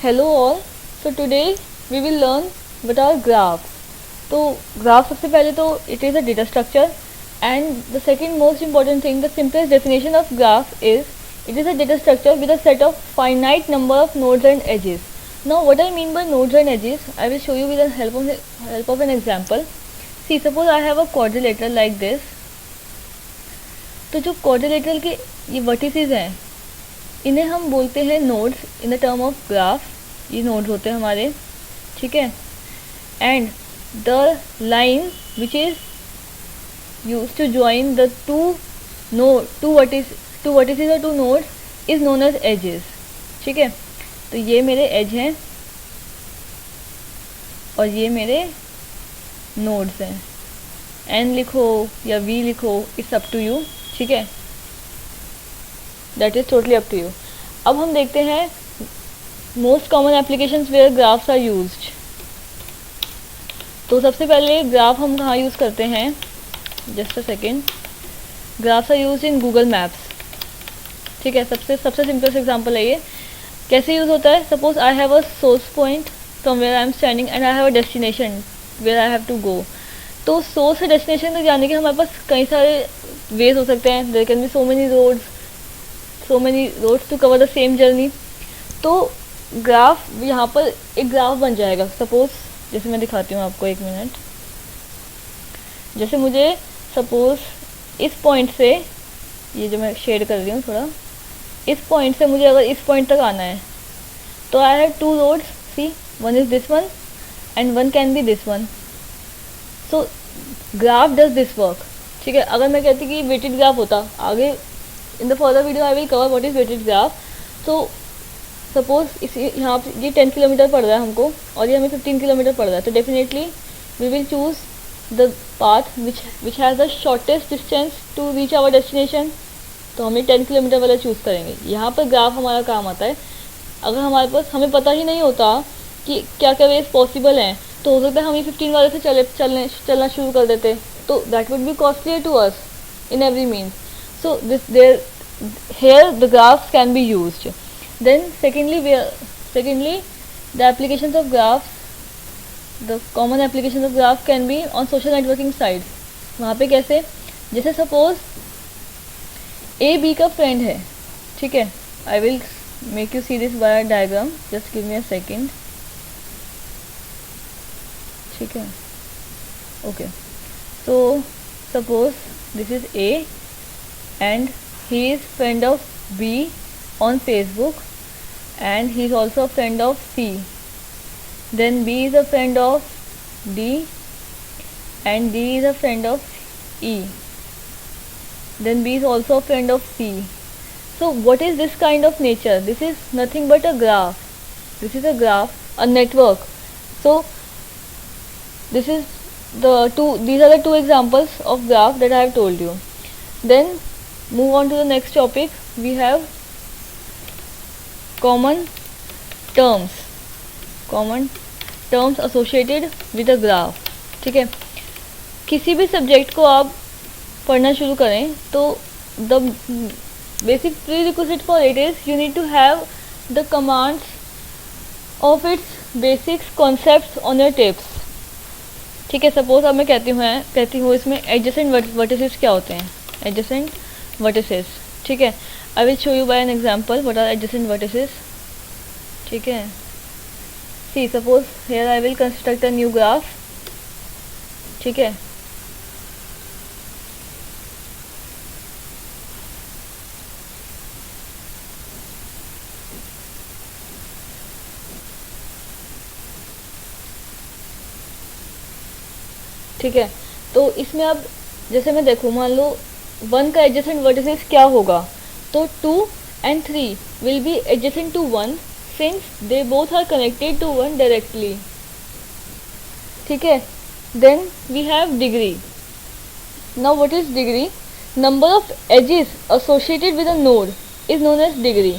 Hello all. So today we will learn what are graphs. तो graph सबसे पहले तो it is a data structure, and the second most important thing, the simplest definition of graph is it is a data structure with a set of finite number of nodes and edges. Now what I mean by nodes and edges, I will show you with the help of an example. See, suppose I have a quadrilateral like this. तो जो quadrilateral के ये vertices हैं, इन्हें हम बोलते हैं nodes in the term of graph. ये नोड्स होते हैं हमारे, ठीक है. And the line which is use to join the two vertices और two nodes is known as edges. ठीक है, तो ये मेरे एज हैं और ये मेरे नोड्स हैं. एन लिखो या वी लिखो, इट्स अप टू यू. ठीक है, that is totally up to you. अब हम देखते हैं most common applications where graphs are used. तो सबसे पहले ग्राफ हम कहाँ यूज़ करते हैं, just a second. Graphs are used in Google maps. ठीक है, सबसे सिंपल एग्जांपल है ये. कैसे यूज़ होता है, suppose I have a source point from where I am standing and I have a destination where I have to go. तो source से डेस्टिनेशन तक जाने के हमारे पास कई सारे वेज हो सकते हैं. There can be so many roads to cover the same journey. तो ग्राफ, यहाँ पर एक ग्राफ बन जाएगा. सपोज जैसे मैं दिखाती हूँ आपको, एक मिनट. जैसे मुझे सपोज इस पॉइंट से, ये जो मैं शेड कर रही हूँ थोड़ा, इस पॉइंट से मुझे अगर इस पॉइंट तक आना है, तो I have two roads. See, one is this one and one can be this one. So graph does this work. ठीक है, अगर मैं कहती कि वेटेड ग्राफ होता, आगे in the further video I will cover what is weighted graph. तो suppose इस यहाँ पे ये 10 किलोमीटर पड़ रहा है हमको और ये हमें 15 किलोमीटर पड़ रहा है, तो definitely we will choose the path which has the shortest distance to reach our destination. तो हमें 10 किलोमीटर वाला चूज़ करेंगे. यहाँ पर ग्राफ हमारा काम आता है. अगर हमारे पास, हमें पता ही नहीं होता कि क्या क्या वेज पॉसिबल हैं, तो हो सकता है हम ये 15 वाले से चलना शुरू कर देते. तो that would be costly to us in every means. So here the graphs can be used. Then secondly, the applications of graphs, the common applications of graph can be on social networking sites. वहाँ पे कैसे, जैसे suppose A B का friend है. ठीक है, I will make you see this by diagram, just give me a second. ठीक है, okay. So suppose this is a and he is friend of B on Facebook and he is also a friend of C. Then B is a friend of D and D is a friend of E. Then B is also a friend of C. So what is this kind of nature? This is nothing but a graph. This is a graph, a network. So these are the two examples of graph that I have told you. Then move on to the next topic. We have common terms associated with a graph. ठीक है, किसी भी subject को आप पढ़ना शुरू करें तो the basic prerequisite for it is you need to have the commands of its basics concepts on your tips. ठीक है, सपोज अब मैं कहती हूँ इसमें adjacent vertices क्या होते हैं. adjacent vertices. ठीक है, I will show you by an example what are adjacent vertices. ठीक है, see suppose here I will construct a new graph. ठीक है, ठीक है. तो इसमें अब जैसे मैं देखूँ, मान लो 1 का एडजेसेंट वर्टिसेस क्या होगा, तो 2 and 3 will be adjacent to 1 since they both are connected to 1 directly. ठीक है, then we have degree. Now what is degree? Number of edges associated with a node is known as degree.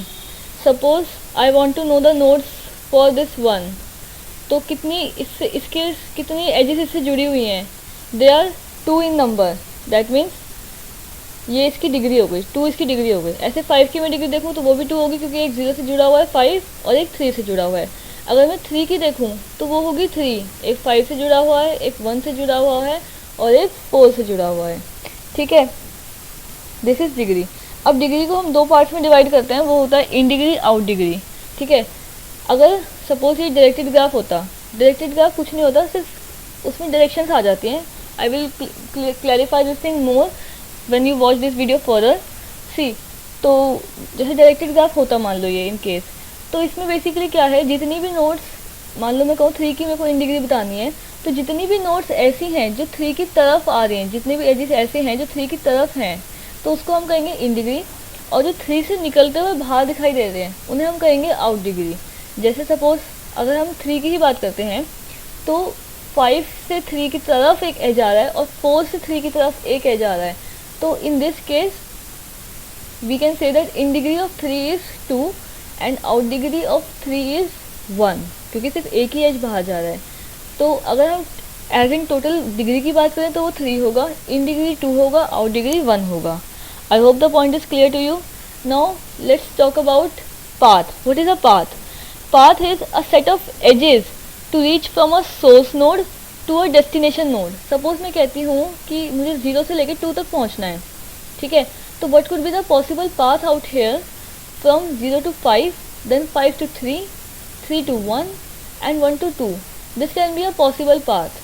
Suppose I want to know the nodes for this one. तो कितनी edges इससे जुड़ी हुई हैं. They are 2 in number. That means ये इसकी degree हो गई, 2 इसकी डिग्री हो गई। ऐसे 5 की मैं डिग्री देखूँ तो वो भी 2 होगी, क्योंकि एक 0 से जुड़ा हुआ है 5 और एक 3 से जुड़ा हुआ है। अगर मैं 3 की देखूँ तो वो होगी 3, एक 5 से जुड़ा हुआ है, एक 1 से जुड़ा हुआ है और एक 4 से जुड़ा हुआ है। ठीक है, दिस इज डिग्री। अब डिग्री को हम 2 पार्ट्स में डिवाइड करते हैं, वो होता है इन डिग्री, आउट डिग्री। ठीक है, अगर सपोज ये डायरेक्टेड ग्राफ होता, डायरेक्टेड ग्राफ कुछ नहीं होता, सिर्फ उसमें डायरेक्शंस आ जाती हैं। I will clarify this thing more when you watch this video further. See, तो जैसे डायरेक्टेड ग्राफ होता मान लो ये इन केस, तो इसमें बेसिकली क्या है, जितनी भी नोट्स, मान लो मैं कहूँ 3 की मेरे को इन डिग्री बतानी है, तो जितनी भी नोट्स ऐसी हैं जो 3 की तरफ आ रही हैं, जितने भी एजेस ऐसे हैं जो 3 की तरफ हैं, तो उसको हम कहेंगे इन डिग्री। और जो 3 से निकलते हुए बाहर दिखाई दे रहे हैं उन्हें हम कहेंगे आउट डिग्री। जैसे सपोज अगर हम 3 की ही बात करते हैं, तो 5 से 3 की तरफ एक एज आ रहा है और 4 से 3 की तरफ एक एज आ रहा है। तो in this case we can say that in degree of 3 is 2 and out degree of 3 is 1, क्योंकि सिर्फ एक ही एज बाहर जा रहा है। तो अगर हम एज इन टोटल डिग्री की बात करें तो वो 3 होगा, इन डिग्री 2 होगा, आउट डिग्री 1 होगा। I hope the point is clear to you. Now let's talk about path. What is a path? Path is a set of edges to reach from a source node to a destination node. Suppose मैं कहती हूँ कि मुझे 0 से लेकर 2 तक पहुँचना है, ठीक है, तो what could be the possible path out here from 0 to 5, then 5 to 3, 3 to 1 and 1 to 2. This can be a possible path.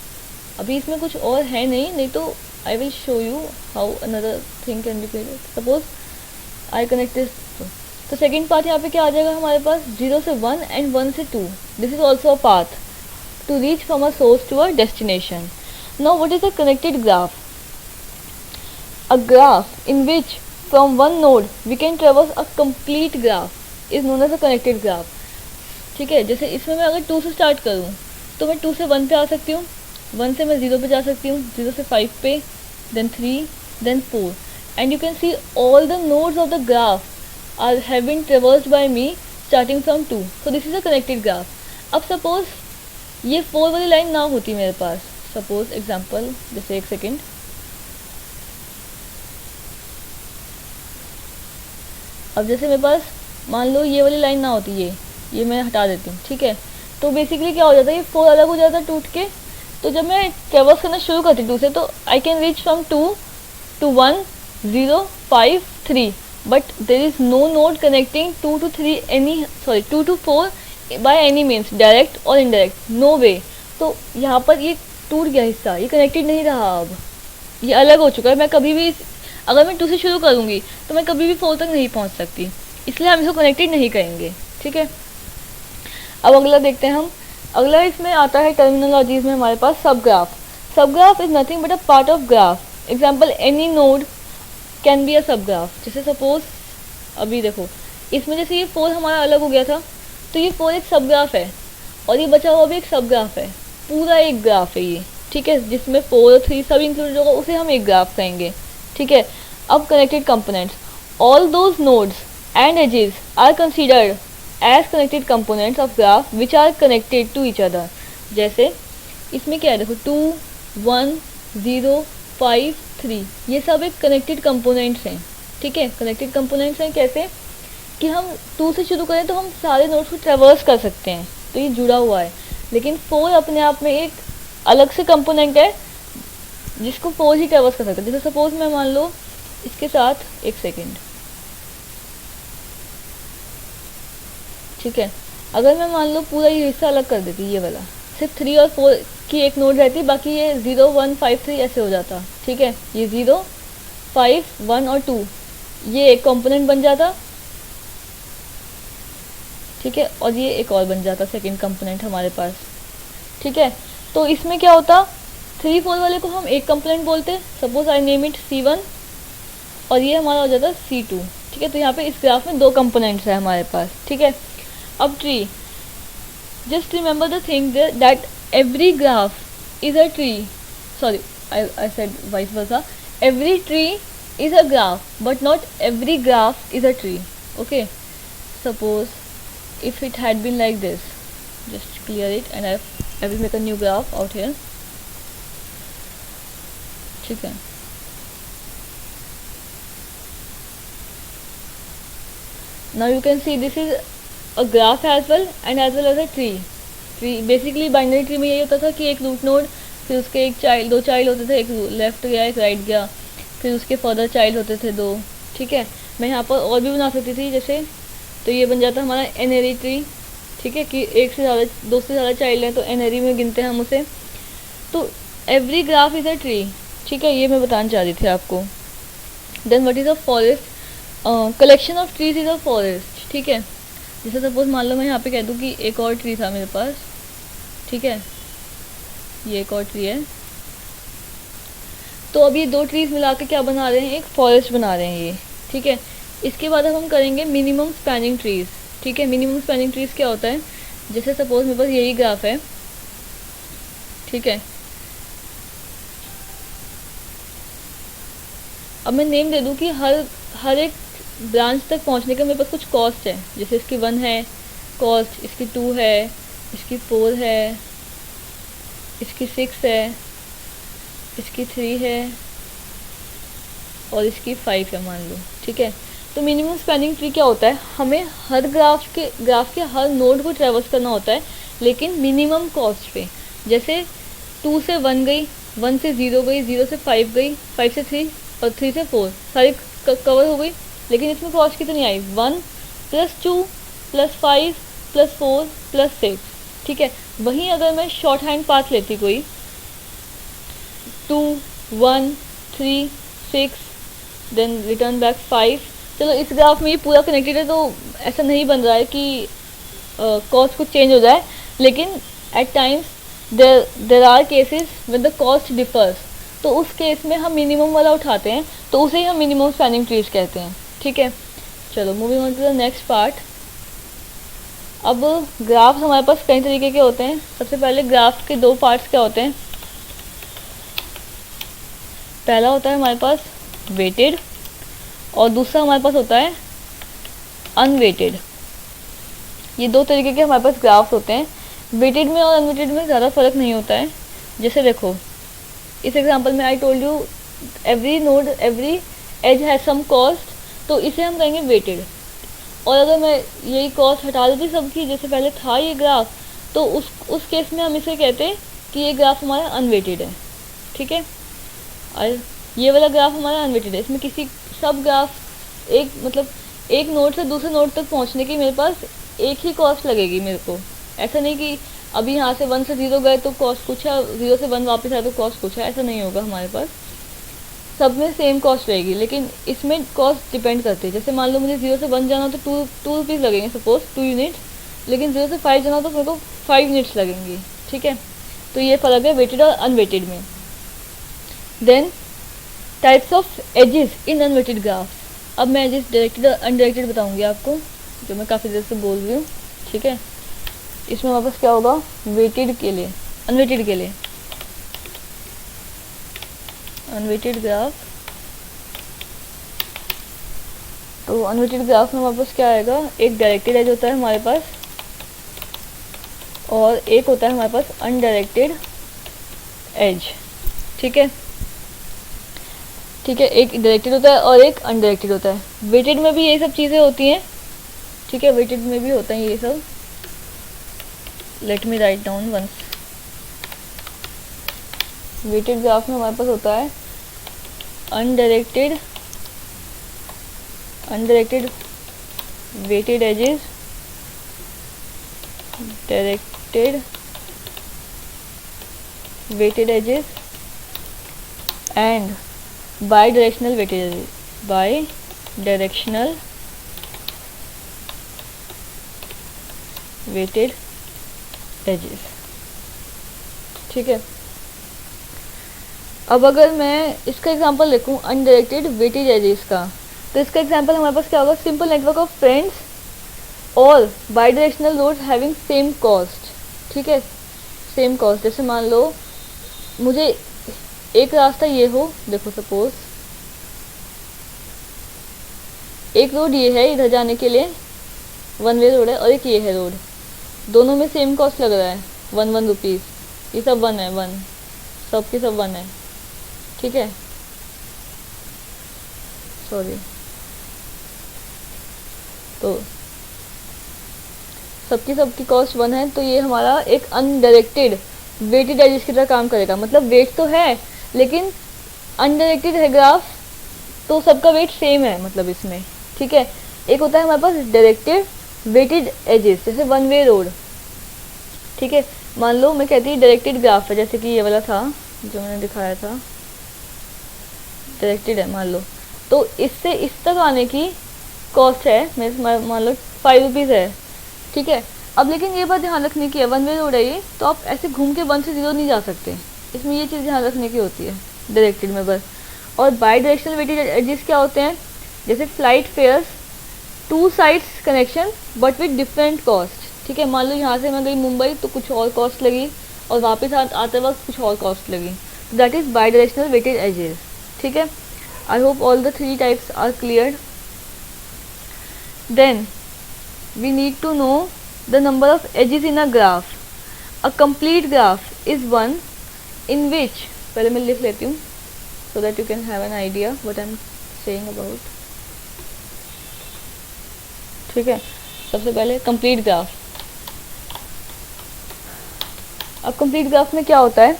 अभी इसमें कुछ और है नहीं तो I will show you how another thing can be created. Suppose I connect this. तो second path यहाँ पे क्या आ जाएगा हमारे पास, 0 से 1 एंड 1 से 2. This is also a path to reach from a source to a destination. Now what is a connected graph? A graph in which from one node we can traverse a complete graph is known as a connected graph. ठीक है, जैसे इसमें मैं अगर 2 से start करूँ तो मैं 2 से 1 पे आ सकती हूँ, 1 से मैं 0 पे जा सकती हूँ, 0 से 5 पे, then 3, then 4, and you can see all the nodes of the graph have been traversed by me starting from 2. So this is a connected graph. अब suppose ये 4 वाली लाइन ना होती मेरे पास, suppose example, जैसे एक सेकेंड, अब जैसे मेरे पास मान लो ये वाली लाइन ना होती, ये मैं हटा देती हूँ, ठीक है, तो बेसिकली क्या हो जाता है, ये 4 अलग हो जाता है टूट के। तो जब मैं ट्रेवर्स करना शुरू करती हूँ 2 से, तो I can reach from 2 to 1, 0, 5, 3. But there is no node connecting 2 to 4 by any means, direct or indirect, no way. तो यहाँ पर ये टूट गया हिस्सा, ये कनेक्टेड नहीं रहा, अब ये अलग हो चुका है। मैं कभी भी अगर मैं 2 से शुरू करूँगी तो मैं कभी भी 4 तक नहीं पहुँच सकती, इसलिए हम इसको कनेक्टेड नहीं कहेंगे। ठीक है, अब अगला देखते हैं हम। अगला इसमें आता है टर्मिनोलॉजीज में हमारे पास सब ग्राफ. सब graph is nothing but a part of graph. Example, any node can be a सब ग्राफ. जैसे सपोज अभी देखो इसमें जैसे ये 4 हमारा अलग हो गया था, तो ये 4 एक सब ग्राफ है और ये बचा हुआ भी एक सब ग्राफ है, पूरा एक ग्राफ है ये. ठीक है, जिसमें 4 और 3 सब इंक्लूडेड होगा, उसे हम एक ग्राफ कहेंगे. ठीक है, अब connected components. All those nodes and edges are considered as connected components of graph which are connected to each other. जैसे इसमें क्या है, देखो 2, 1, 0, 5, 3, ये सब एक कनेक्टेड कंपोनेंट्स हैं. ठीक है, कनेक्टेड कंपोनेंट्स हैं कैसे कि हम 2 से शुरू करें तो हम सारे नोड्स को ट्रेवर्स कर सकते हैं, तो ये जुड़ा हुआ है. लेकिन 4 अपने आप में एक अलग से कंपोनेंट है जिसको 4 ही ट्रेवर्स कर सकते हैं. जैसे सपोज मैं मान लो इसके साथ एक सेकेंड, ठीक है, अगर मैं मान लो पूरा ये हिस्सा अलग कर देती, ये वाला सिर्फ 3 और 4 की एक नोड रहती, बाकी ये 0, 1, 5, 3 ऐसे हो जाता. ठीक है, ये 0, 5, 1 और 2 ये एक कंपोनेंट बन जाता. ठीक है, और ये एक और बन जाता सेकंड कंपोनेंट हमारे पास. ठीक है, तो इसमें क्या होता, 3, 4 वाले को हम एक कंपोनेंट बोलते. Suppose I name it C1 और ये हमारा हो जाता C2. ठीक है, तो यहाँ पे इस ग्राफ में 2 कंपोनेंट्स है हमारे पास. ठीक है, अब tree. Just remember the thing that every graph is a tree. Sorry, I said vice versa. Every tree is a graph, but not every graph is a tree. Okay. Suppose if it had been like this, just clear it and I will make a new graph out here. ठीक है, now you can see this is a graph as well as a tree. Basically binary tree में यही होता था कि एक root node, फिर उसके एक चाइल्ड, दो चाइल्ड होते थे, एक लेफ्ट गया एक राइट गया, फिर उसके फर्दर चाइल्ड होते थे दो। ठीक है, मैं यहाँ पर और भी बना सकती थी जैसे, तो ये बन जाता हमारा एनरी ट्री। ठीक है, कि एक से ज़्यादा, दो से ज़्यादा चाइल्ड हैं तो एनरी में गिनते हैं हम उसे। तो every graph is a tree. ठीक है, ये मैं बताना चाह रही थी आपको। Then what is a forest? Collection of trees is a forest. ठीक है, जैसे सपोज मान लो मैं यहाँ पे कह दूँ कि एक और ट्री था मेरे पास। ठीक है, ये एक और ट्री है, तो अब ये दो ट्रीज मिला के क्या बना रहे हैं, एक फॉरेस्ट बना रहे हैं ये। ठीक है, इसके बाद अब हम करेंगे मिनिमम स्पैनिंग ट्रीज। ठीक है, मिनिमम स्पैनिंग ट्रीज क्या होता है? जैसे सपोज मेरे पास यही ग्राफ है। ठीक है, अब मैं नेम दे दूँ कि हर एक ब्रांच तक पहुंचने का मेरे पास कुछ कॉस्ट है। जैसे इसकी 1 है कॉस्ट, इसकी 2 है, इसकी 4 है, इसकी 6 है, इसकी 3 है और इसकी 5 है मान लो। ठीक है, तो मिनिमम स्पैनिंग ट्री क्या होता है? हमें हर ग्राफ के हर नोड को ट्रेवर्स करना होता है, लेकिन मिनिमम कॉस्ट पे। जैसे 2 से 1 गई, 1 से 0 गई, 0 से 5 गई, 5 से 3 और 3 से 4 सारी कवर हो गई, लेकिन इसमें कॉस्ट कितनी आई? 1 + 2 + 5 + 4 + 6। ठीक है, वहीं अगर मैं शॉर्ट हैंड पाथ लेती कोई 2 1 3 6 देन रिटर्न बैक 5, चलो इस ग्राफ में ये पूरा कनेक्टेड है तो ऐसा नहीं बन रहा है कि कॉस्ट कुछ चेंज हो जाए, लेकिन at times there are cases with the cost differs, तो उस केस में हम मिनिमम वाला उठाते हैं, तो उसे ही हम मिनिमम स्पैनिंग ट्रीज कहते हैं। ठीक है, चलो moving on to the next part. अब ग्राफ हमारे पास कई तरीके के होते हैं। सबसे पहले ग्राफ के दो पार्ट्स क्या होते हैं? पहला होता है हमारे पास वेटेड और दूसरा हमारे पास होता है अनवेटेड। ये दो तरीके के हमारे पास ग्राफ्स होते हैं। वेटेड में और अनवेटेड में ज़्यादा फर्क नहीं होता है। जैसे देखो इस एग्जांपल में I told you every node every edge has some cost, तो इसे हम कहेंगे वेटेड। और अगर मैं यही कॉस्ट हटा देती सबकी, जैसे पहले था ये ग्राफ, तो उस केस में हम इसे कहते हैं कि ये ग्राफ हमारा अनवेटेड है। ठीक है, और ये वाला ग्राफ हमारा अनवेटेड है। इसमें किसी सब ग्राफ एक नोड से दूसरे नोड तक पहुंचने की मेरे पास एक ही कॉस्ट लगेगी मेरे को। ऐसा नहीं कि अभी यहाँ से 1 से 0 गए तो कॉस्ट कुछ है, 0 से 1 वापस आए तो कॉस्ट कुछ है, ऐसा नहीं होगा हमारे पास। सब में सेम कॉस्ट रहेगी, लेकिन इसमें कॉस्ट डिपेंड करती है। जैसे मान लो मुझे 0 से 1 जाना तो 2 रुपीज़ लगेंगे, सपोज 2 यूनिट, लेकिन 0 से 5 जाना तो मेरे को 5 यूनिट्स लगेंगी। ठीक है, तो ये फ़र्क है वेटेड और अनवेटेड में। Then types of edges in unweighted graphs. अब मैं एजेस डायरेक्टेड और अनडायरेक्टेड बताऊंगी आपको, जो मैं काफ़ी देर से बोल रही हूँ। ठीक है, इसमें वापस क्या होगा वेटेड के लिए, अनवेटेड के लिए। अनवेटेड ग्राफ, तो अनवेटेड ग्राफ में वापस क्या आएगा, एक डायरेक्टेड एज होता है हमारे पास और एक होता है हमारे पास अनडायरेक्टेड एज। ठीक है, ठीक है, एक डायरेक्टेड होता है और एक अनडायरेक्टेड होता है। वेटेड में भी यही सब चीज़ें होती हैं। ठीक है, वेटेड में भी होता है ये सब। Let me write down once. Weighted graph में हमारे पास होता है undirected weighted edges, directed weighted edges and by directional weighted edges, by directional weighted edges. ठीक है, अब अगर मैं इसका एग्जांपल लिखूं अनडायरेक्टेड वेटेड एजेस का, तो इसका एग्जांपल हमारे पास क्या होगा, सिंपल नेटवर्क ऑफ फ्रेंड्स और bidirectional roads having same cost. ठीक है, सेम कॉस्ट। जैसे मान लो मुझे एक रास्ता ये हो, देखो सपोज एक रोड ये है इधर जाने के लिए, 1 वे रोड है, और एक ये है रोड, दोनों में सेम कॉस्ट लग रहा है 1 रुपीज़। ये सब 1 है, 1 सब के सब 1 है। ठीक है, सॉरी, तो सबकी कॉस्ट 1 है, तो ये हमारा एक अनडायरेक्टेड वेटेड एजेस की तरह काम करेगा। मतलब वेट तो है लेकिन अनडायरेक्टेड है ग्राफ, तो सबका वेट सेम है मतलब इसमें, ठीक है। एक होता है हमारे पास डायरेक्टेड वेटेड एजेस, जैसे वन वे रोड, ठीक है। मान लो मैं कहती हूँ डायरेक्टेड ग्राफ है, जैसे कि ये वाला था जो मैंने दिखाया था, डायरेक्टेड है मान लो, तो इससे इस तक आने की कॉस्ट है मान लो 5 रुपीज़ है, ठीक है। अब लेकिन ये बात ध्यान रखने की है, वन वे रोड है ये, तो आप ऐसे घूम के 1 से 0 नहीं जा सकते, इसमें ये चीज़ ध्यान रखने की होती है डायरेक्टेड में बस। और बाई डायरेक्शनल वेटेड एजेस क्या होते हैं, जैसे flight fares, two sides connection but with different cost, ठीक है। मान लो यहाँ से मैं गई मुंबई तो कुछ और कॉस्ट लगी, और वापस आते वक्त कुछ और कॉस्ट लगी, तो that is by directional weighted edges, ठीक है। I hope all the 3 types are clear. Then we need to know the number of edges in a graph. A complete graph is one in which, पहले मैं लिख लेती हूँ so that you can have an idea what I'm saying about, ठीक है। सबसे पहले complete graph। अब complete graph में क्या होता है,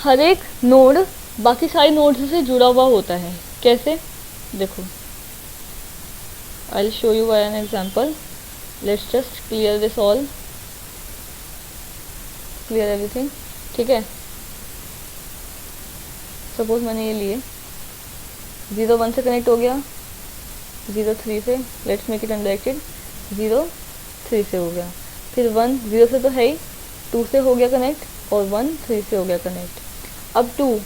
हर एक नोड बाकी सारे नोड्स से जुड़ा हुआ होता है। कैसे, देखो I'll show you by an example. Let's just clear this all, clear everything, ठीक है। सपोज मैंने ये लिए 0 1 से कनेक्ट हो गया, 0 3 से, लेट्स मेक इट अनडायरेक्टेड, 0 3 से हो गया, फिर 1 0 से तो है ही, 2 से हो गया कनेक्ट, और 1 3 से हो गया कनेक्ट। अब 2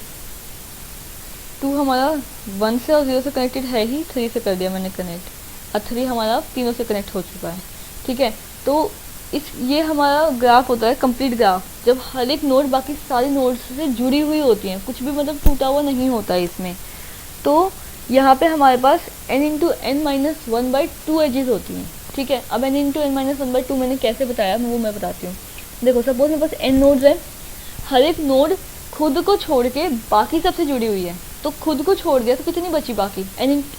हमारा 1 से और 0 से कनेक्टेड है ही, 3 से कर दिया मैंने कनेक्ट, और 3 हमारा तीनों से कनेक्ट हो चुका है, ठीक है। तो ये हमारा ग्राफ होता है कंप्लीट ग्राफ, जब हर एक नोड बाकी सारी नोड्स से जुड़ी हुई होती हैं, कुछ भी मतलब टूटा हुआ नहीं होता है इसमें। तो यहाँ पे हमारे पास n into n minus 1/2 edges होती हैं, ठीक है। अब n इंटू एन माइनस 1/2 मैंने कैसे बताया वो मैं बताती हूँ। देखो सपोज मेरे पास n नोड्स हैं, हर एक नोड खुद को छोड़ के बाकी सबसे जुड़ी हुई है, तो खुद को छोड़ दिया तो कितनी बची बाकी,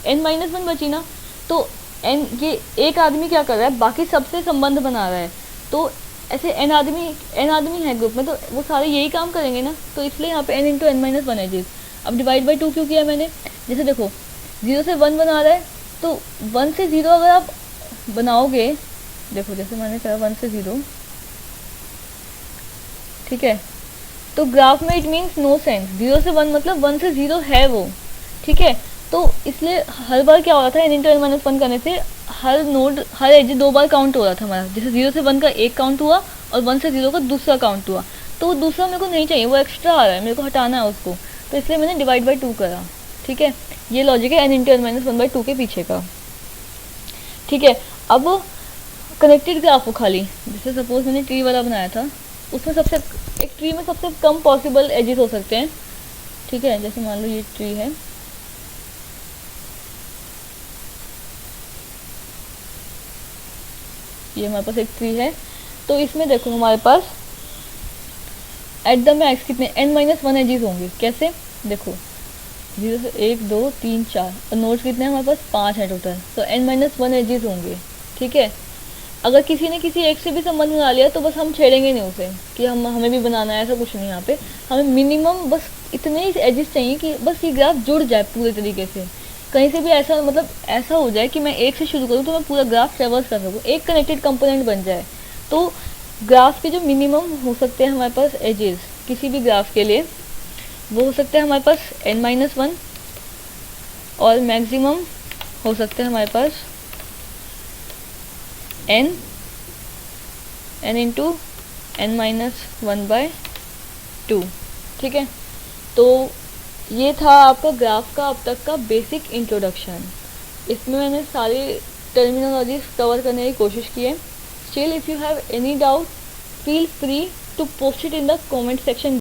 n माइनस 1 बची ना। तो एन, ये एक आदमी क्या कर रहा है, बाकी सबसे संबंध बना रहा है, तो ऐसे एन आदमी है ग्रुप में, तो वो सारे यही काम करेंगे ना, तो इसलिए यहाँ पे n into n minus 1 edges. अब डिवाइड बाई 2 क्यों किया मैंने, जैसे देखो 0 से 1 बना रहा है, तो 1 से 0 अगर आप बनाओगे, देखो जैसे मैंने कहा 1 से 0, ठीक है, तो ग्राफ में इट मीन्स नो सेंस, 0 से 1 मतलब 1 से 0 है वो, ठीक है। तो इसलिए हर बार क्या हो रहा था, n इंटू एन माइनस 1 करने से हर नोड हर एज 2 बार काउंट हो रहा था हमारा, जैसे 0 से 1 का एक काउंट हुआ और 1 से 0 का दूसरा काउंट हुआ, तो वो दूसरा मेरे को नहीं चाहिए, वो एक्स्ट्रा आ रहा है, मेरे को हटाना है उसको, तो इसलिए मैंने डिवाइड बाई 2 करा, ठीक है। ये लॉजिक है n इंटू एन माइनस 1/2 के पीछे का, ठीक है। अब कनेक्टेड ग्राफ हो खाली, जैसे सपोज मैंने ट्री वाला बनाया था, उसमें एक ट्री में सबसे कम पॉसिबल एजेस हो सकते हैं, ठीक है। जैसे मान लो ये ट्री है, ये हमारे पास एक ट्री है, तो इसमें देखो हमारे पास एट द मैक्स कितने n माइनस 1 एजेस होंगे। कैसे, देखो 0 से 1 2 3 4 और नोड्स कितने हैं हमारे पास, 5 है टोटल, तो n माइनस 1 एजेस होंगे, ठीक है। अगर किसी ने किसी एक से भी संबंध बना लिया तो बस हम छेड़ेंगे नहीं उसे कि हमें भी बनाना है, ऐसा कुछ नहीं। यहाँ पे हमें मिनिमम बस इतने ही एजेस चाहिए कि बस ये ग्राफ जुड़ जाए पूरे तरीके से, कहीं से भी ऐसा मतलब ऐसा हो जाए कि मैं एक से शुरू करूँ तो मैं पूरा ग्राफ ट्रेवर्स कर सकूँ, एक कनेक्टेड कंपोनेंट बन जाए। तो ग्राफ के जो मिनिमम हो सकते हैं हमारे पास एजेस किसी भी ग्राफ के लिए, वो हो सकते हैं हमारे पास n-1, और मैक्सिमम हो सकते हैं हमारे पास n इंटू n-1/2, ठीक है। तो ये था आपका ग्राफ का अब तक का बेसिक इंट्रोडक्शन। इसमें मैंने सारी टर्मिनोलॉजीज कवर करने की कोशिश की है। Still if you have any doubt feel free to post it in the comment section